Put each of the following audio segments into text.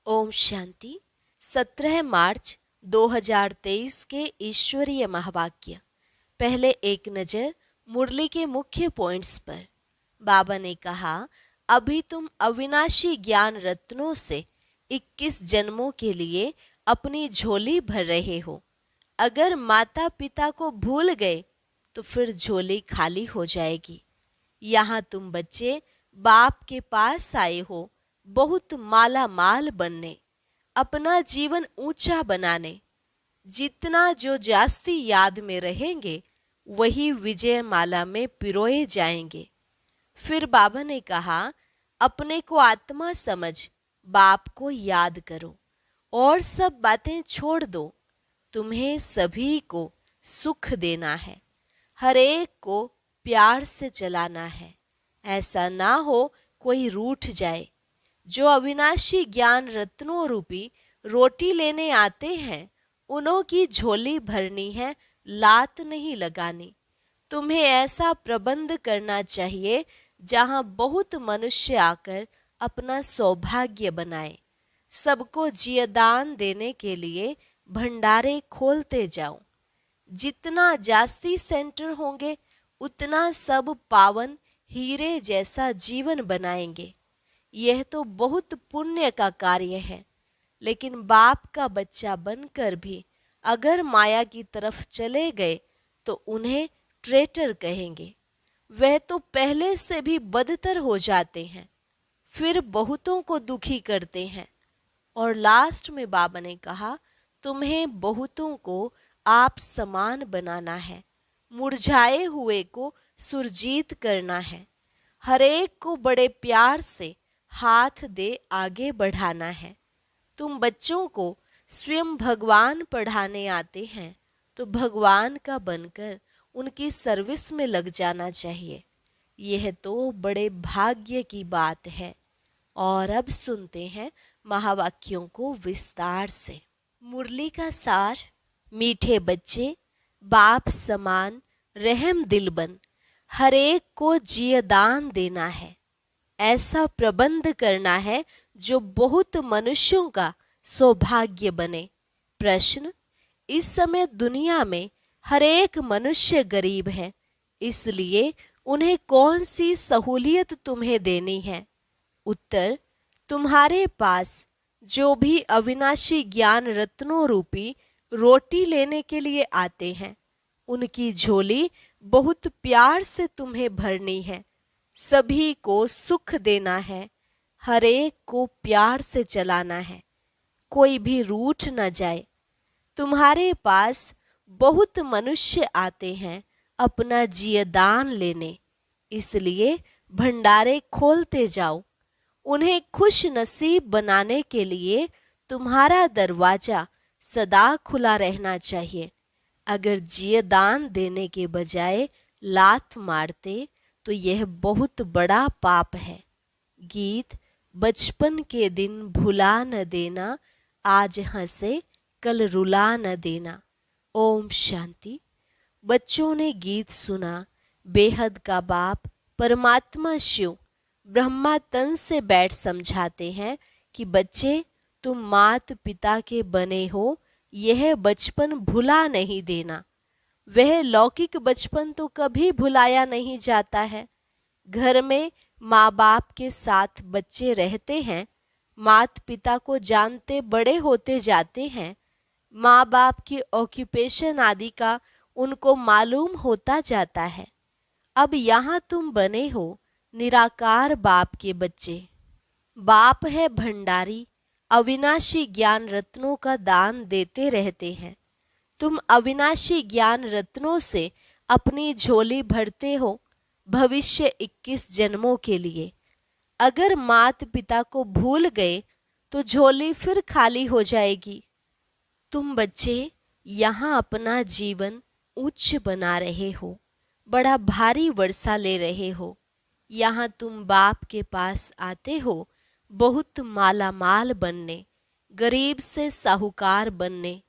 ओम शांति। 17 मार्च 2023 के ईश्वरीय महावाक्य। पहले एक नज़र मुरली के मुख्य पॉइंट्स पर। बाबा ने कहा, अभी तुम अविनाशी ज्ञान रत्नों से 21 जन्मों के लिए अपनी झोली भर रहे हो। अगर माता पिता को भूल गए तो फिर झोली खाली हो जाएगी। यहाँ तुम बच्चे बाप के पास आए हो बहुत माला माल बनने, अपना जीवन ऊंचा बनाने। जितना जो जास्ती याद में रहेंगे वही विजय माला में पिरोए जाएंगे। फिर बाबा ने कहा, अपने को आत्मा समझ बाप को याद करो और सब बातें छोड़ दो। तुम्हें सभी को सुख देना है, हर एक को प्यार से चलाना है। ऐसा ना हो कोई रूठ जाए। जो अविनाशी ज्ञान रत्नों रूपी रोटी लेने आते हैं उन्हों की झोली भरनी है, लात नहीं लगानी। तुम्हें ऐसा प्रबंध करना चाहिए जहां बहुत मनुष्य आकर अपना सौभाग्य बनाए। सबको जियदान देने के लिए भंडारे खोलते जाओ। जितना जास्ती सेंटर होंगे उतना सब पावन हीरे जैसा जीवन बनाएंगे। यह तो बहुत पुण्य का कार्य है, लेकिन बाप का बच्चा बनकर भी अगर माया की तरफ चले गए तो उन्हें ट्रेटर कहेंगे। वह तो पहले से भी बदतर हो जाते हैं, फिर बहुतों को दुखी करते हैं। और लास्ट में बाबा ने कहा, तुम्हें बहुतों को आप समान बनाना है, मुरझाए हुए को सुरजीत करना है, हर एक को बड़े प्यार से हाथ दे आगे बढ़ाना है। तुम बच्चों को स्वयं भगवान पढ़ाने आते हैं तो भगवान का बनकर उनकी सर्विस में लग जाना चाहिए। यह तो बड़े भाग्य की बात है। और अब सुनते हैं महावाक्यों को विस्तार से। मुरली का सार। मीठे बच्चे, बाप समान रहम दिल बन, हर एक को जियदान देना है। ऐसा प्रबंध करना है जो बहुत मनुष्यों का सौभाग्य बने। प्रश्न, इस समय दुनिया में हर एक मनुष्य गरीब है, इसलिए उन्हें कौन सी सहूलियत तुम्हें देनी है? उत्तर, तुम्हारे पास जो भी अविनाशी ज्ञान रत्नों रूपी रोटी लेने के लिए आते हैं उनकी झोली बहुत प्यार से तुम्हें भरनी है। सभी को सुख देना है, हर एक को प्यार से चलाना है, कोई भी रूठ न जाए। तुम्हारे पास बहुत मनुष्य आते हैं अपना जियदान लेने, इसलिए भंडारे खोलते जाओ। उन्हें खुश नसीब बनाने के लिए तुम्हारा दरवाजा सदा खुला रहना चाहिए। अगर जियदान देने के बजाय लात मारते तो यह बहुत बड़ा पाप है। गीत, बचपन के दिन भुला न देना, आज हंसे कल रुला न देना। ओम शांति। बच्चों ने गीत सुना। बेहद का बाप परमात्मा शिव ब्रह्मा तन से बैठ समझाते हैं कि बच्चे, तुम मात पिता के बने हो, यह बचपन भुला नहीं देना। वह लौकिक बचपन तो कभी भुलाया नहीं जाता है। घर में माँ बाप के साथ बच्चे रहते हैं, मात पिता को जानते बड़े होते जाते हैं। माँ बाप की ऑक्यूपेशन आदि का उनको मालूम होता जाता है। अब यहाँ तुम बने हो निराकार बाप के बच्चे। बाप है भंडारी, अविनाशी ज्ञान रत्नों का दान देते रहते हैं। तुम अविनाशी ज्ञान रत्नों से अपनी झोली भरते हो भविष्य 21 जन्मों के लिए। अगर मात पिता को भूल गए तो झोली फिर खाली हो जाएगी। तुम बच्चे यहाँ अपना जीवन उच्च बना रहे हो, बड़ा भारी वर्षा ले रहे हो। यहाँ तुम बाप के पास आते हो बहुत माला माल बनने, गरीब से साहूकार बनने।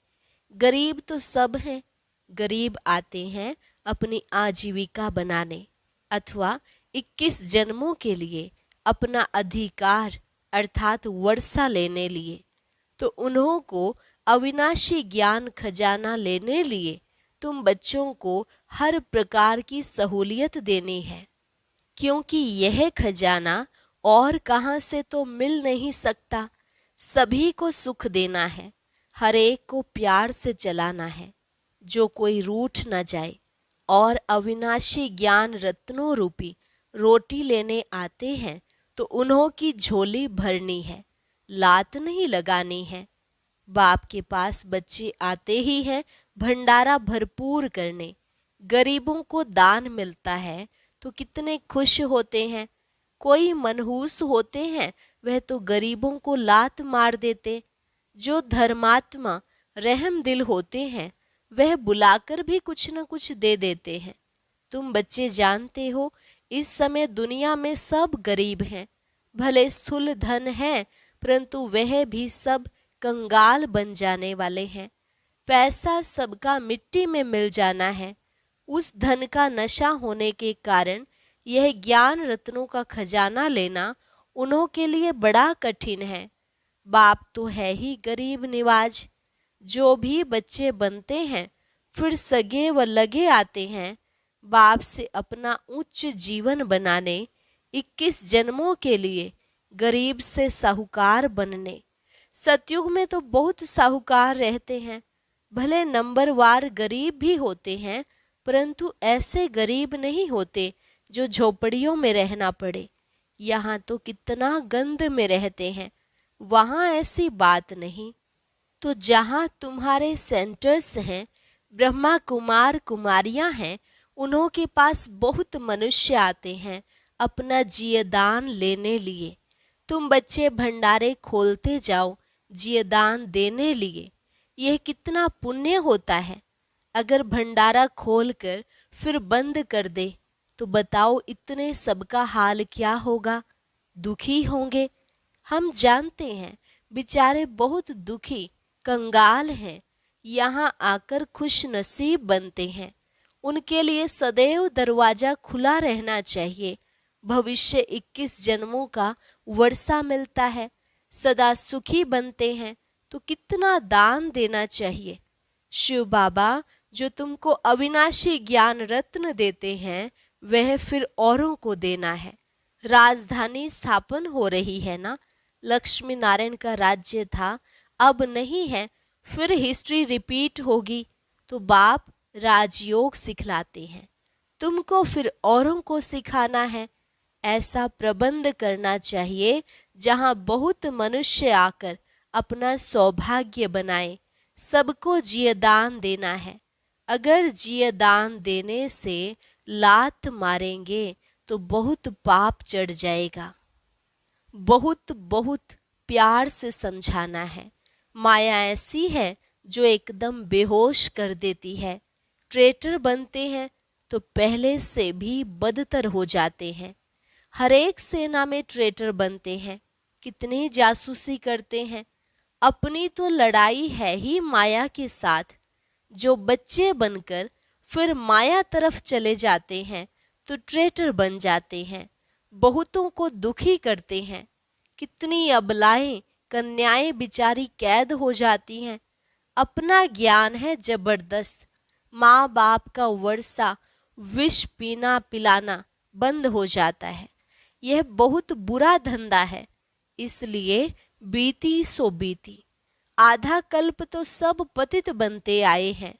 गरीब तो सब हैं, गरीब आते हैं अपनी आजीविका बनाने अथवा 21 जन्मों के लिए अपना अधिकार अर्थात वर्षा लेने लिए, तो उन्हों को अविनाशी ज्ञान खजाना लेने लिए तुम बच्चों को हर प्रकार की सहूलियत देनी है, क्योंकि यह खजाना और कहाँ से तो मिल नहीं सकता। सभी को सुख देना है, हर एक को प्यार से चलाना है, जो कोई रूठ न जाए। और अविनाशी ज्ञान रत्नों रूपी रोटी लेने आते हैं तो उन्हों की झोली भरनी है, लात नहीं लगानी है। बाप के पास बच्चे आते ही हैं भंडारा भरपूर करने। गरीबों को दान मिलता है तो कितने खुश होते हैं। कोई मनहूस होते हैं, वह तो गरीबों को लात मार देते। जो धर्मात्मा रहम दिल होते हैं, वह बुलाकर भी कुछ न कुछ दे देते हैं। तुम बच्चे जानते हो, इस समय दुनिया में सब गरीब हैं। भले स्थूल धन है, परंतु वह भी सब कंगाल बन जाने वाले हैं। पैसा सबका मिट्टी में मिल जाना है। उस धन का नशा होने के कारण यह ज्ञान रत्नों का खजाना लेना उन्हों के लिए बड़ा कठिन है। बाप तो है ही गरीब निवाज। जो भी बच्चे बनते हैं फिर सगे व लगे आते हैं बाप से अपना उच्च जीवन बनाने, 21 जन्मों के लिए गरीब से साहूकार बनने। सतयुग में तो बहुत साहूकार रहते हैं, भले नंबरवार गरीब भी होते हैं, परंतु ऐसे गरीब नहीं होते जो झोपड़ियों में रहना पड़े। यहाँ तो कितना गंद में रहते हैं, वहाँ ऐसी बात नहीं। तो जहाँ तुम्हारे सेंटर्स हैं, ब्रह्मा कुमार कुमारियाँ हैं, उन्हों के पास बहुत मनुष्य आते हैं अपना जियदान लेने लिए। तुम बच्चे भंडारे खोलते जाओ जियदान देने लिए। यह कितना पुण्य होता है। अगर भंडारा खोलकर फिर बंद कर दे तो बताओ इतने सबका हाल क्या होगा। दुखी होंगे। हम जानते हैं बेचारे बहुत दुखी कंगाल हैं, यहाँ आकर खुश नसीब बनते हैं। उनके लिए सदैव दरवाजा खुला रहना चाहिए। भविष्य 21 जन्मों का वर्षा मिलता है। सदा सुखी बनते हैं तो कितना दान देना चाहिए। शिव बाबा जो तुमको अविनाशी ज्ञान रत्न देते हैं, वह फिर औरों को देना है। राजधानी स्थापन हो रही है ना, लक्ष्मी नारायण का राज्य था, अब नहीं है, फिर हिस्ट्री रिपीट होगी। तो बाप राजयोग सिखलाते हैं, तुमको फिर औरों को सिखाना है। ऐसा प्रबंध करना चाहिए जहाँ बहुत मनुष्य आकर अपना सौभाग्य बनाए। सबको जियदान देना है। अगर जियदान देने से लात मारेंगे तो बहुत पाप चढ़ जाएगा। बहुत बहुत प्यार से समझाना है। माया ऐसी है जो एकदम बेहोश कर देती है। ट्रेटर बनते हैं तो पहले से भी बदतर हो जाते हैं। हर एक सेना में ट्रेटर बनते हैं, कितनी जासूसी करते हैं। अपनी तो लड़ाई है ही माया के साथ। जो बच्चे बनकर फिर माया तरफ चले जाते हैं तो ट्रेटर बन जाते हैं, बहुतों को दुखी करते हैं। कितनी अबलाएं कन्याएं बिचारी कैद हो जाती हैं। अपना ज्ञान है जबरदस्त। माँ बाप का वर्षा विष पीना पिलाना बंद हो जाता है। यह बहुत बुरा धंधा है, इसलिए बीती सो बीती। आधा कल्प तो सब पतित बनते आए हैं।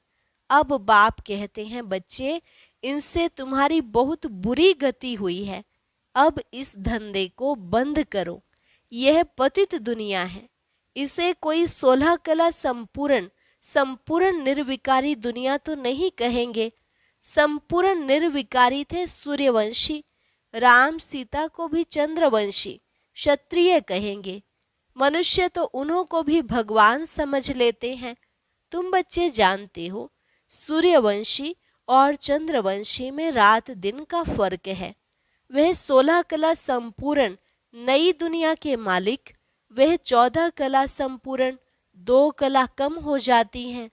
अब बाप कहते हैं बच्चे, इनसे तुम्हारी बहुत बुरी गति हुई है, अब इस धंधे को बंद करो। यह पतित दुनिया है, इसे कोई 16 कला संपूर्ण निर्विकारी दुनिया तो नहीं कहेंगे। संपूर्ण निर्विकारी थे सूर्यवंशी, राम सीता को भी चंद्रवंशी क्षत्रिय कहेंगे। मनुष्य तो उन्हों को भी भगवान समझ लेते हैं। तुम बच्चे जानते हो सूर्यवंशी और चंद्रवंशी में रात दिन का फर्क है। वह 16 कला संपूर्ण नई दुनिया के मालिक, वह 14 कला संपूर्ण 2 कला कम हो जाती हैं।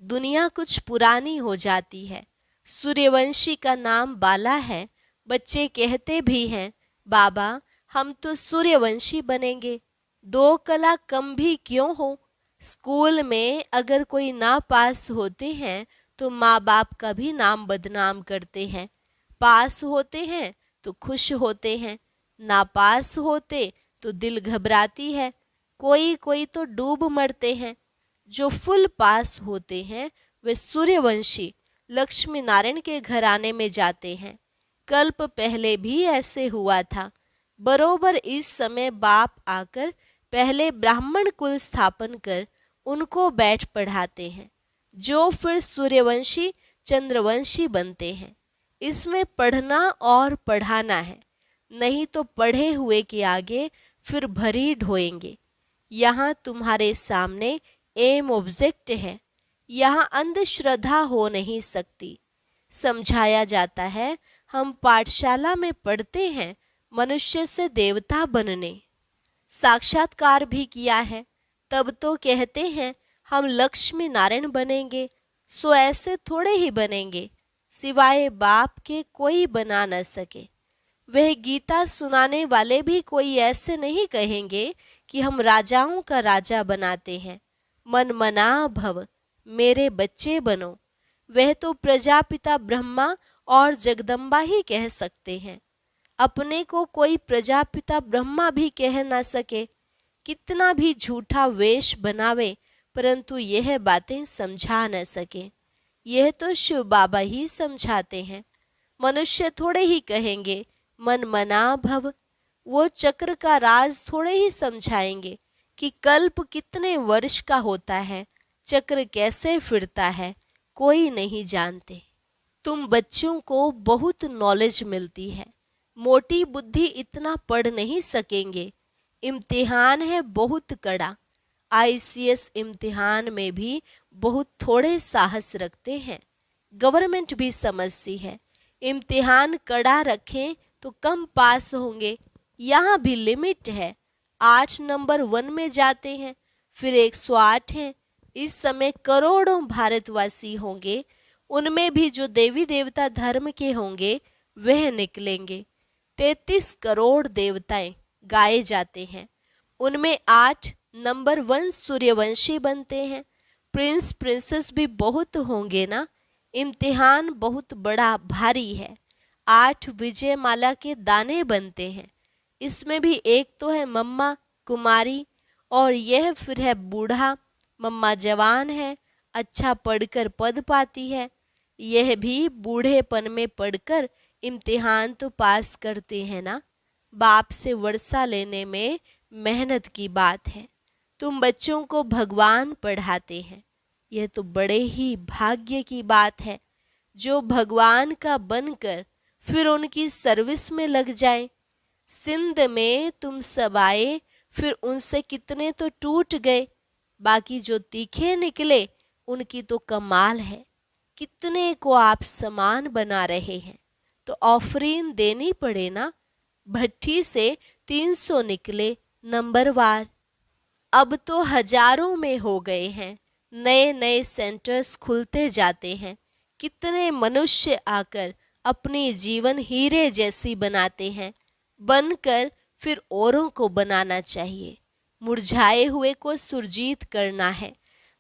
दुनिया कुछ पुरानी हो जाती है। सूर्यवंशी का नाम बाला है। बच्चे कहते भी हैं बाबा हम तो सूर्यवंशी बनेंगे, 2 कला कम भी क्यों हो। स्कूल में अगर कोई ना पास होते हैं तो माँ बाप का भी नाम बदनाम करते हैं। पास होते हैं तो खुश होते हैं, ना पास होते तो दिल घबराती है। कोई कोई तो डूब मरते हैं। जो फुल पास होते हैं वे सूर्यवंशी लक्ष्मी नारायण के घराने में जाते हैं। कल्प पहले भी ऐसे हुआ था। बरोबर इस समय बाप आकर पहले ब्राह्मण कुल स्थापन कर उनको बैठ पढ़ाते हैं, जो फिर सूर्यवंशी चंद्रवंशी बनते हैं। इसमें पढ़ना और पढ़ाना है, नहीं तो पढ़े हुए के आगे फिर भरी ढोएंगे। यहाँ तुम्हारे सामने एम ऑब्जेक्ट है, यहाँ अंधश्रद्धा हो नहीं सकती। समझाया जाता है, हम पाठशाला में पढ़ते हैं मनुष्य से देवता बनने। साक्षात्कार भी किया है, तब तो कहते हैं हम लक्ष्मी नारायण बनेंगे। सो ऐसे थोड़े ही बनेंगे, सिवाय बाप के कोई बना न सके। वह गीता सुनाने वाले भी कोई ऐसे नहीं कहेंगे कि हम राजाओं का राजा बनाते हैं। मन मना भव, मेरे बच्चे बनो। वह तो प्रजापिता ब्रह्मा और जगदम्बा ही कह सकते हैं। अपने को कोई प्रजापिता ब्रह्मा भी कह ना सके। कितना भी झूठा वेश बनावे, परंतु यह बातें समझा न सके। यह तो शिव बाबा ही समझाते हैं। मनुष्य थोड़े ही कहेंगे मन मना भव। वो चक्र का राज थोड़े ही समझाएंगे कि कल्प कितने वर्ष का होता है, चक्र कैसे फिरता है, कोई नहीं जानते। तुम बच्चों को बहुत नॉलेज मिलती है, मोटी बुद्धि इतना पढ़ नहीं सकेंगे। इम्तिहान है बहुत कड़ा। आईसीएस इम्तिहान में भी बहुत थोड़े साहस रखते हैं। गवर्नमेंट भी समझती है इम्तिहान कड़ा रखें तो कम पास होंगे। यहाँ भी लिमिट है। 8 नंबर 1 में जाते हैं, फिर 108 हैं। इस समय करोड़ों भारतवासी होंगे, उनमें भी जो देवी देवता धर्म के होंगे वह निकलेंगे। 33 करोड़ देवताएं गाए जाते हैं, उनमें 8 नंबर 1 सूर्यवंशी बनते हैं। प्रिंस प्रिंसेस भी बहुत होंगे ना। इम्तिहान बहुत बड़ा भारी है। 8 विजय माला के दाने बनते हैं। इसमें भी एक तो है मम्मा कुमारी, और यह फिर है बूढ़ा। मम्मा जवान है, अच्छा पढ़कर पद पाती है। यह भी बूढ़ेपन में पढ़कर इम्तिहान तो पास करते हैं ना। बाप से वर्षा लेने में मेहनत की बात है। तुम बच्चों को भगवान पढ़ाते हैं, यह तो बड़े ही भाग्य की बात है। जो भगवान का बनकर फिर उनकी सर्विस में लग जाए। सिंध में तुम सब आए, फिर उनसे कितने तो टूट गए। बाकी जो तीखे निकले उनकी तो कमाल है। कितने को आप समान बना रहे हैं, तो ऑफरीन देनी पड़े ना। भट्टी से 300 निकले नंबरवार। अब तो हजारों में हो गए हैं। नए नए सेंटर्स खुलते जाते हैं। कितने मनुष्य आकर अपनी जीवन हीरे जैसी बनाते हैं। बनकर फिर औरों को बनाना चाहिए। मुरझाए हुए को सुरजीत करना है।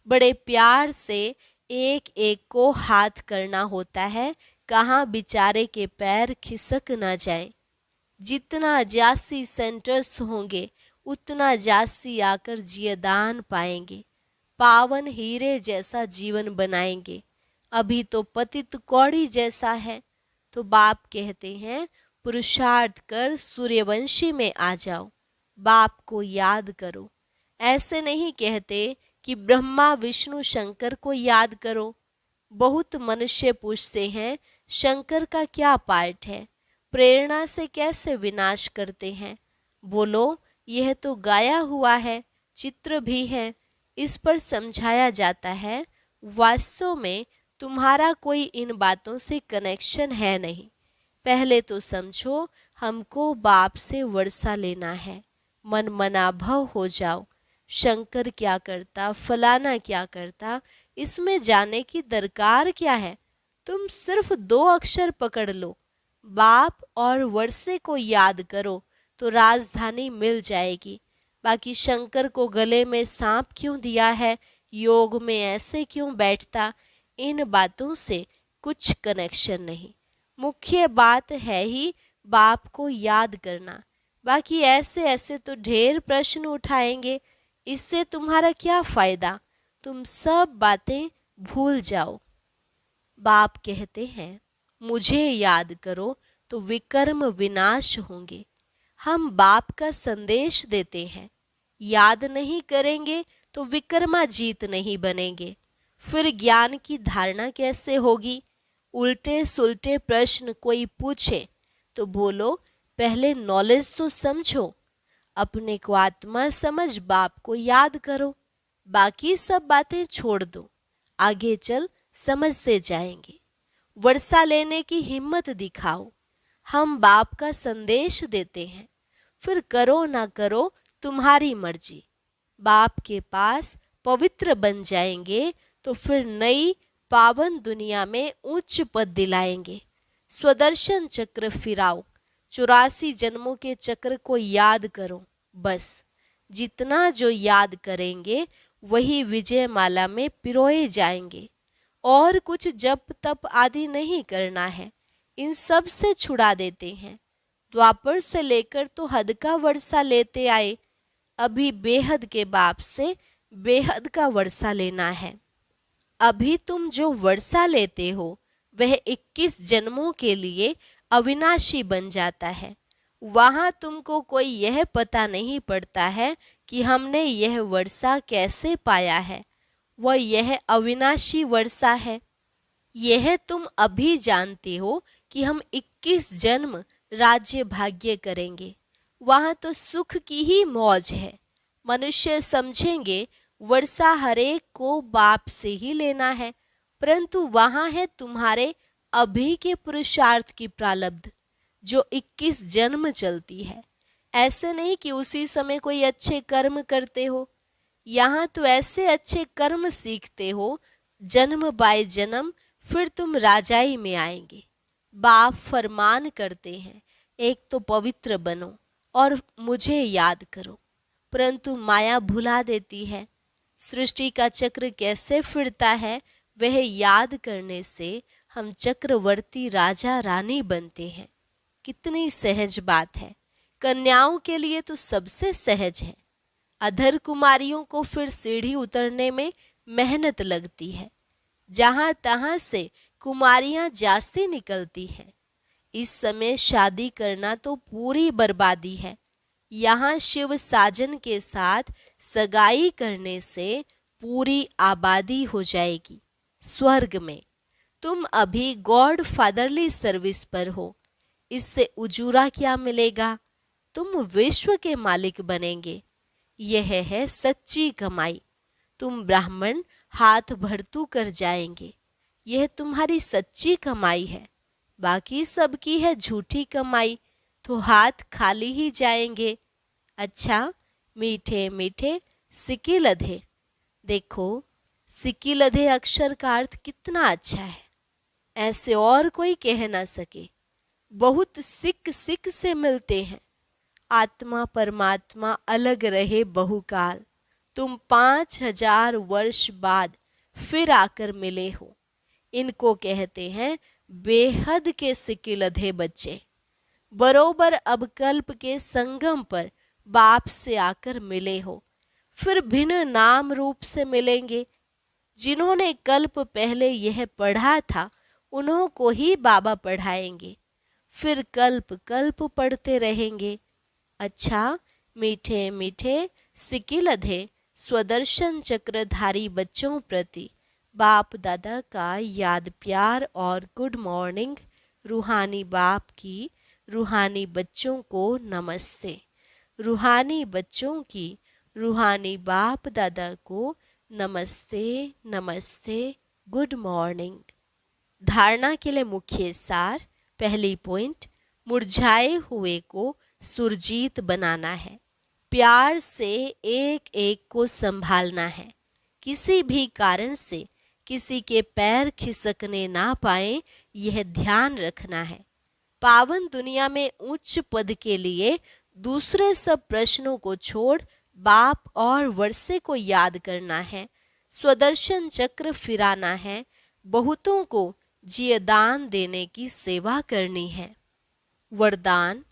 बड़े प्यार से एक एक को हाथ करना होता है, कहाँ बेचारे के पैर खिसक ना जाए। जितना जासी सेंटर्स होंगे उतना जासी आकर जियदान पाएंगे। पावन हीरे जैसा जीवन बनाएंगे। अभी तो पतित कौड़ी जैसा है। तो बाप कहते हैं पुरुषार्थ कर सूर्यवंशी में आ जाओ, बाप को याद करो। ऐसे नहीं कहते कि ब्रह्मा विष्णु शंकर को याद करो। बहुत मनुष्य पूछते हैं शंकर का क्या पार्ट है, प्रेरणा से कैसे विनाश करते हैं। बोलो यह तो गाया हुआ है, चित्र भी है। इस पर समझाया जाता है वास्तव में तुम्हारा कोई इन बातों से कनेक्शन है नहीं। पहले तो समझो हमको बाप से वर्षा लेना है। मन मनाभव हो जाओ। शंकर क्या करता, फलाना क्या करता, इसमें जाने की दरकार क्या है। तुम सिर्फ 2 अक्षर पकड़ लो, बाप और वर्षे को याद करो तो राजधानी मिल जाएगी। बाकी शंकर को गले में सांप क्यों दिया है, योग में ऐसे क्यों बैठता, इन बातों से कुछ कनेक्शन नहीं। मुख्य बात है ही बाप को याद करना। बाकी ऐसे ऐसे तो ढेर प्रश्न उठाएंगे, इससे तुम्हारा क्या फायदा, तुम सब बातें भूल जाओ। बाप कहते हैं मुझे याद करो तो विकर्म विनाश होंगे। हम बाप का संदेश देते हैं, याद नहीं करेंगे तो विक्रमाजीत नहीं बनेंगे। फिर ज्ञान की धारणा कैसे होगी। उल्टे सुलटे प्रश्न कोई पूछे तो बोलो पहले नॉलेज तो समझो, अपने को आत्मा समझ बाप को याद करो, बाकी सब बातें छोड़ दो, आगे चल समझते जाएंगे। वर्षा लेने की हिम्मत दिखाओ। हम बाप का संदेश देते हैं, फिर करो ना करो तुम्हारी मर्जी। बाप के पास पवित्र बन जाएंगे तो फिर नई पावन दुनिया में उच्च पद दिलाएंगे। स्वदर्शन चक्र फिराओ, 84 जन्मों के चक्र को याद करो। बस जितना जो याद करेंगे वही विजय माला में पिरोए जाएंगे। और कुछ जप तप आदि नहीं करना है, इन सब से छुड़ा देते हैं। द्वापर से लेकर तो हद का वर्षा लेते आए, अभी बेहद के बाप से बेहद का वर्षा लेना है। अभी तुम जो वर्षा लेते हो वह 21 जन्मों के लिए अविनाशी बन जाता है। वहाँ तुमको कोई यह पता नहीं पड़ता है कि हमने यह वर्षा कैसे पाया है, वह यह अविनाशी वर्षा है। यह तुम अभी जानते हो कि हम 21 जन्म राज्य भाग्य करेंगे। वहाँ तो सुख की ही मौज है। मनुष्य समझेंगे वर्षा हरेक को बाप से ही लेना है, परंतु वहाँ है तुम्हारे अभी के पुरुषार्थ की प्रारब्ध जो 21 जन्म चलती है। ऐसे नहीं कि उसी समय कोई अच्छे कर्म करते हो, यहाँ तो ऐसे अच्छे कर्म सीखते हो जन्म बाय जन्म, फिर तुम राजाई में आएंगे। बाप फरमान करते हैं एक तो पवित्र बनो और मुझे याद करो, परंतु माया भुला देती है। सृष्टि का चक्र कैसे फिरता है वह याद करने से हम चक्रवर्ती राजा रानी बनते हैं। कितनी सहज बात है। कन्याओं के लिए तो सबसे सहज है। अधर कुमारियों को फिर सीढ़ी उतरने में मेहनत लगती है। जहां तहां से कुमारियां जास्ती निकलती हैं। इस समय शादी करना तो पूरी बर्बादी है। यहाँ शिव साजन के साथ सगाई करने से पूरी आबादी हो जाएगी। स्वर्ग में तुम अभी गॉड फादरली सर्विस पर हो, इससे उजूरा क्या मिलेगा। तुम विश्व के मालिक बनेंगे। यह है सच्ची कमाई। तुम ब्राह्मण हाथ भरतू कर जाएंगे, यह तुम्हारी सच्ची कमाई है। बाकी सबकी है झूठी कमाई, तो हाथ खाली ही जाएंगे। अच्छा, मीठे मीठे सिक्की लधे। देखो सिक्की लधे अक्षर का अर्थ कितना अच्छा है, ऐसे और कोई कह ना सके। बहुत सिक सिक से मिलते हैं। आत्मा परमात्मा अलग रहे बहुकाल। तुम 5000 वर्ष बाद फिर आकर मिले हो। इनको कहते हैं बेहद के सिक्की लधे बच्चे। बरोबर अब कल्प के संगम पर बाप से आकर मिले हो, फिर भिन्न नाम रूप से मिलेंगे। जिन्होंने कल्प पहले यह पढ़ा था उन्हों को ही बाबा पढ़ाएंगे, फिर कल्प कल्प पढ़ते रहेंगे। अच्छा, मीठे मीठे सिक्की लधे स्वदर्शन चक्रधारी बच्चों प्रति बाप दादा का याद प्यार और गुड मॉर्निंग। रूहानी बाप की रूहानी बच्चों को नमस्ते। रूहानी बच्चों की रूहानी बाप दादा को नमस्ते नमस्ते, गुड मॉर्निंग। धारणा के लिए मुख्य सार। पहली पॉइंट, मुरझाए हुए को सुरजीत बनाना है। प्यार से एक एक को संभालना है। किसी भी कारण से किसी के पैर खिसकने ना पाए, यह ध्यान रखना है। पावन दुनिया में उच्च पद के लिए दूसरे सब प्रश्नों को छोड़ बाप और वर्षे को याद करना है, स्वदर्शन चक्र फिराना है, बहुतों को जियदान देने की सेवा करनी है। वरदान: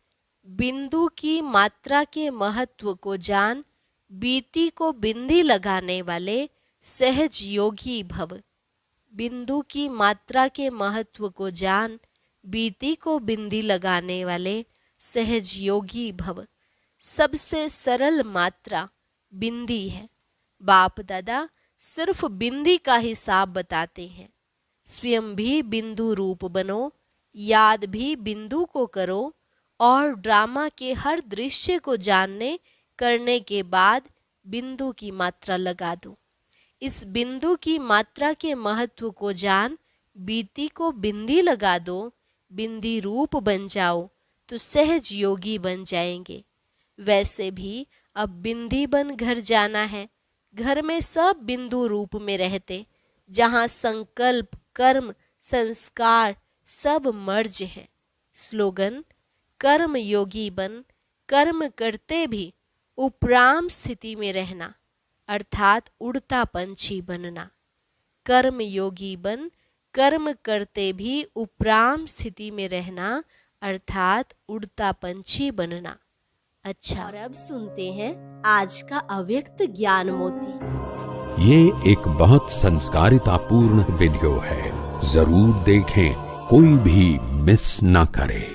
बिंदु की मात्रा के महत्व को जान, बीती को बिंदी लगाने वाले सहज योगी भव। बिंदु की मात्रा के महत्व को जान, बीती को बिंदी लगाने वाले सहज योगी भव। सबसे सरल मात्रा बिंदी है। बाप दादा सिर्फ बिंदी का हिसाब बताते हैं। स्वयं भी बिंदु रूप बनो, याद भी बिंदु को करो और ड्रामा के हर दृश्य को जानने करने के बाद बिंदु की मात्रा लगा दो। इस बिंदु की मात्रा के महत्व को जान, बीती को बिंदी लगा दो, बिंदी रूप बन जाओ तो सहज योगी बन जाएंगे। वैसे भी अब बिंदी बन घर जाना है। घर में सब बिंदु रूप में रहते, जहाँ संकल्प, कर्म, संस्कार सब मर्ज है। स्लोगन: कर्म योगी बन, कर्म करते भी उपराम स्थिति में रहना, अर्थात उड़ता पंछी बनना। कर्म योगी बन, कर्म करते भी उपराम स्थिति में रहना, अर्थात उड़ता पंछी बनना। अच्छा, और अब सुनते हैं आज का अव्यक्त ज्ञान मोती। ये एक बहुत संस्कारितापूर्ण वीडियो है, जरूर देखें, कोई भी मिस ना करे।